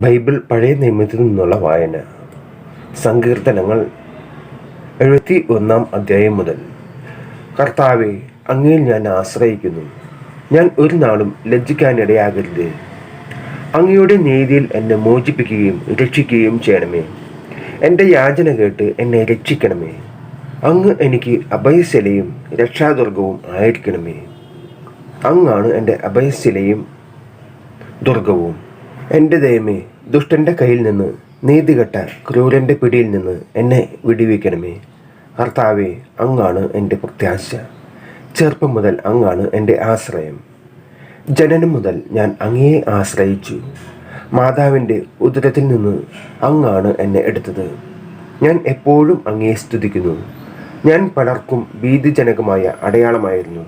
Bible പഴയ നിയമത്തിൽ നിന്നുള്ള വായന. സങ്കീർത്തനങ്ങൾ 71 മുതൽ. കർത്താവേ, അങ്ങയിൽ ഞാൻ ആശ്രയിക്കുന്നു. ഞാൻ ഒരു നാളും ലജ്ജിക്കാനിടയാകരുത്. അങ്ങയുടെ നീതിയിൽ എന്നെ മോചിപ്പിക്കുകയും രക്ഷിക്കുകയും ചെയ്യണമേ. എൻ്റെ യാചന കേട്ട് എന്നെ രക്ഷിക്കണമേ. അങ്ങ് എനിക്ക് അഭയശിലയും രക്ഷാദുർഗവും ആയിരിക്കണമേ. അങ്ങാണ് എൻ്റെ അഭയശിലയും ദുർഗവും. എൻ്റെ ദൈവമേ, ദുഷ്ടൻ്റെ കയ്യിൽ നിന്ന്, നീതികെട്ട ക്രൂരൻ്റെ പിടിയിൽ നിന്ന് എന്നെ വിടുവിക്കണമേ. കർത്താവേ, അങ്ങാണ് എൻ്റെ പ്രത്യാശ. ചെറുപ്പം മുതൽ അങ്ങാണ് എൻ്റെ ആശ്രയം. ജനനം മുതൽ ഞാൻ അങ്ങയെ ആശ്രയിച്ചു. മാതാവിൻ്റെ ഉദരത്തിൽ നിന്ന് അങ്ങാണ് എന്നെ എടുത്തത്. ഞാൻ എപ്പോഴും അങ്ങയെ സ്തുതിക്കുന്നു. ഞാൻ പലർക്കും ഭീതിജനകമായ അടയാളമായിരുന്നു.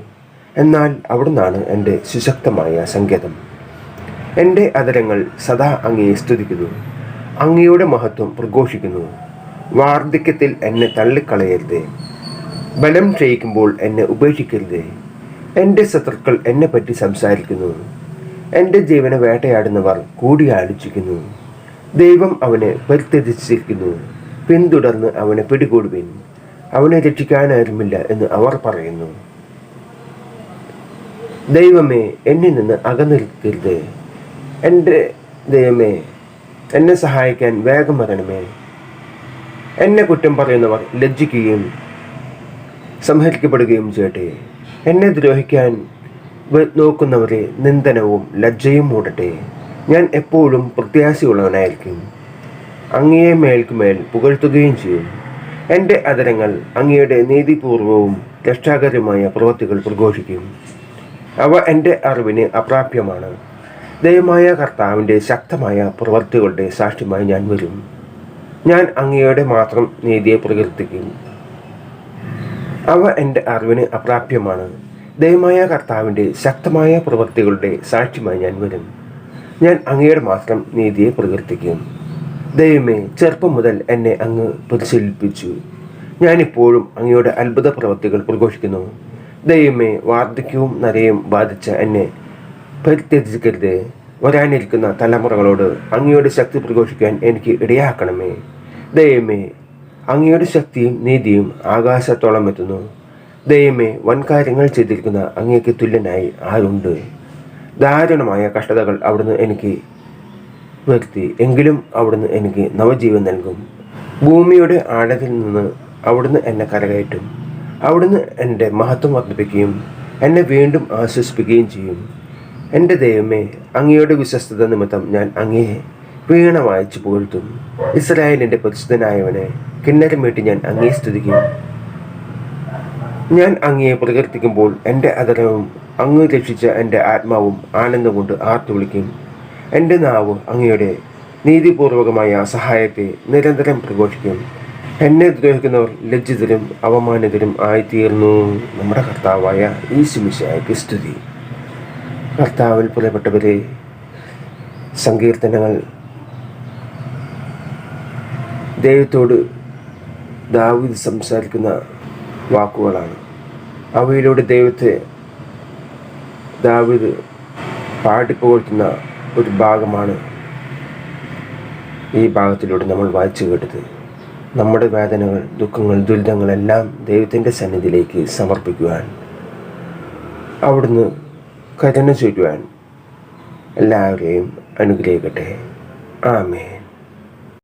എന്നാൽ അവിടുന്നാണ് എൻ്റെ സുശക്തമായ സങ്കേതം. എൻ്റെ അധരങ്ങൾ സദാ അങ്ങയെ സ്തുതിക്കുന്നു. അങ്ങയുടെ മഹത്വം പ്രഘോഷിക്കുന്നു. വാർദ്ധക്യത്തിൽ എന്നെ തള്ളിക്കളയരുതേ. ബലം ക്ഷയിക്കുമ്പോൾ എന്നെ ഉപേക്ഷിക്കരുതേ. എൻ്റെ ശത്രുക്കൾ എന്നെപ്പറ്റി സംസാരിക്കുന്നു. എൻ്റെ ജീവനെ വേട്ടയാടുന്നവർ കൂടിയാലോചിക്കുന്നു. ദൈവം അവനെ പരിത്യജിച്ചിരിക്കുന്നു. പിന്തുടർന്ന് അവനെ പിടികൂടുവിൻ. അവനെ രക്ഷിക്കാനാരുമില്ല എന്ന് അവർ പറയുന്നു. ദൈവമേ, എന്നിൽ നിന്ന് അകന്നിരിക്കരുതേ. എൻ്റെ ദൈവമേ, എന്നെ സഹായിക്കാൻ വേഗം വരണമേ. എന്നെ കുറ്റം പറയുന്നവർ ലജ്ജിക്കുകയും സംഹരിക്കപ്പെടുകയും ചെയ്യട്ടെ. എന്നെ ദ്രോഹിക്കാൻ നോക്കുന്നവരെ നിന്ദനവും ലജ്ജയും മൂടട്ടെ. ഞാൻ എപ്പോഴും പ്രത്യാശയുള്ളവനായിരിക്കും. അങ്ങയെ മേൽക്കുമേൽ പുകഴ്ത്തുകയും ചെയ്യും. എൻ്റെ അധരങ്ങൾ അങ്ങയുടെ നീതിപൂർവവും രക്ഷാകരമായ പ്രവൃത്തികൾ പ്രഘോഷിക്കും. അവ എൻ്റെ അറിവിന് അപ്രാപ്യമാണ്. ദൈവമായ കർത്താവിൻ്റെ ശക്തമായ പ്രവൃത്തികളുടെ സാക്ഷ്യമായി ഞാൻ വരും. ഞാൻ അങ്ങയുടെ മാത്രം നീതിയെ പ്രകീർത്തിക്കും. അവ എൻ്റെ അറിവിന് അപ്രാപ്യമാണ്. ദൈവമായ കർത്താവിൻ്റെ ശക്തമായ പ്രവൃത്തികളുടെ സാക്ഷ്യമായി ഞാൻ വരും. ഞാൻ അങ്ങയുടെ മാത്രം നീതിയെ പ്രകീർത്തിക്കും. ദൈവമേ, ചെറുപ്പം മുതൽ എന്നെ അങ്ങ് പരിശീലിപ്പിച്ചു. ഞാനിപ്പോഴും അങ്ങയുടെ അത്ഭുത പ്രവൃത്തികൾ പ്രഘോഷിക്കുന്നു. ദൈവമേ, വാർദ്ധക്യവും നരയും ബാധിച്ച എന്നെ പരിത്യജിക്കരുത്. വരാനിരിക്കുന്ന തലമുറകളോട് അങ്ങയുടെ ശക്തി പ്രഘോഷിക്കാൻ എനിക്ക് ഇടയാക്കണമേ. ദൈവമേ, അങ്ങയുടെ ശക്തിയും നീതിയും ആകാശത്തോളം എത്തുന്നു. ദൈവമേ, വൻകാര്യങ്ങൾ ചെയ്തിരിക്കുന്ന അങ്ങേക്ക് തുല്യനായി ആരുണ്ട്? ദാരുണമായ കഷ്ടതകൾ അവിടുന്ന് എനിക്ക് വരുത്തി, എങ്കിലും അവിടുന്ന് എനിക്ക് നവജീവൻ നൽകും. ഭൂമിയുടെ ആഴത്തിൽ നിന്ന് അവിടുന്ന് എന്നെ കരകയറ്റും. അവിടുന്ന് എൻ്റെ മഹത്വം വർദ്ധിപ്പിക്കുകയും എന്നെ വീണ്ടും ആശ്വസിപ്പിക്കുകയും ചെയ്യും. എൻ്റെ ദൈവമേ, അങ്ങയുടെ വിശ്വസ്തത നിമിത്തം ഞാൻ അങ്ങയെ വീണ വായിച്ചു പുകഴ്ത്തും. ഇസ്രായേലിൻ്റെ പരിശുദ്ധനായവനെ കിന്നരം മീട്ടി ഞാൻ അങ്ങയെ സ്തുതിക്കും. ഞാൻ അങ്ങയെ പ്രകീർത്തിക്കുമ്പോൾ എൻ്റെ അധരവും അങ്ങ് രക്ഷിച്ച എൻ്റെ ആത്മാവും ആനന്ദം കൊണ്ട് ആർത്തു വിളിക്കും. എൻ്റെ നാവ് അങ്ങയുടെ നീതിപൂർവകമായ സഹായത്തെ നിരന്തരം പ്രഘോഷിക്കും. എന്നെ ദ്രോഹിക്കുന്നവർ ലജ്ജിതരും അവമാനിതരും ആയിത്തീർന്നു. നമ്മുടെ കർത്താവായ യേശുമിശിഹായ്ക്ക് സ്തുതി. കർത്താവിൽ പ്രിയപ്പെട്ടവരെ, സങ്കീർത്തനങ്ങൾ ദൈവത്തോട് ദാവീദ് സംസാരിക്കുന്ന വാക്കുകളാണ്. അവയിലൂടെ ദൈവത്തെ ദാവീദ് പാടിപ്പുകഴ്ത്തുന്ന ഒരു ഭാഗമാണ് ഈ ഭാഗത്തിലൂടെ നമ്മൾ വായിച്ചു കേട്ടത്. നമ്മുടെ വേദനകൾ, ദുഃഖങ്ങൾ, ദുരിതങ്ങളെല്ലാം ദൈവത്തിൻ്റെ സന്നിധിയിലേക്ക് സമർപ്പിക്കുവാൻ, അവിടുന്ന് കരുണ ചൊരിയുവാൻ എല്ലാവരെയും അനുഗ്രഹിക്കട്ടെ. ആമേൻ.